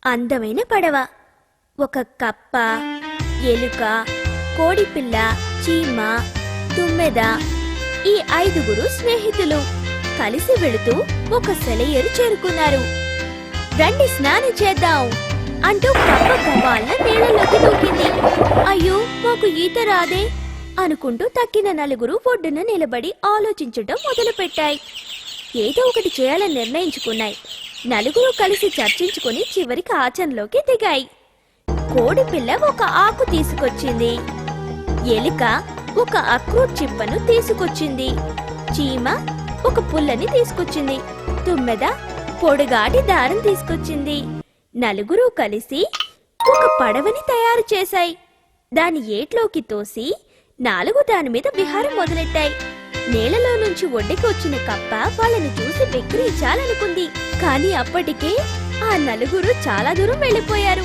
అందమైన పడవ. ఒక కప్ప, ఎలుక, కోడిపిల్ల, చీమ, తుమ్మెద, ఈ 5గురు స్నేహితులు కలిసి వెళుతూ ఒక సెలయేరు చేరుకున్నారు. రండి స్నానం చేద్దాం అంటూ కప్ప కవ్వాళ్ళ నీళ్ళలోకి దూకింది. అయ్యో, మాకు ఈత రాదే అనుకుంటూ తక్కిన 4 ఒడ్డున నిలబడి ఆలోచించటం మొదలుపెట్టాయి. ఏదో ఒకటి చేయాలని నిర్ణయించుకున్నాయి. 4 కలిసి చర్చించుకుని చివరికి ఆచరణలోకి దిగాయి. కోడిపిల్ల ఒక ఆకు తీసుకొచ్చింది. ఎలుక ఒక అక్రూట్ చిప్పను తీసుకొచ్చింది. చీమ ఒక పుల్లని తీసుకొచ్చింది. తుమ్మెద పొడుగాటి దారం తీసుకొచ్చింది. 4 కలిసి ఒక పడవని తయారు చేశాయి. దాని ఏట్లోకి తోసి 4 దాని మీద విహారం మొదలెట్టాయి. నేలలో నుంచి ఒడ్డుకి వచ్చిన కప్ప వాళ్ళని చూసి వెక్కిరించాలనుకుంది. కాని అప్పటికే ఆ 4 చాలా దూరం వెళ్ళిపోయారు.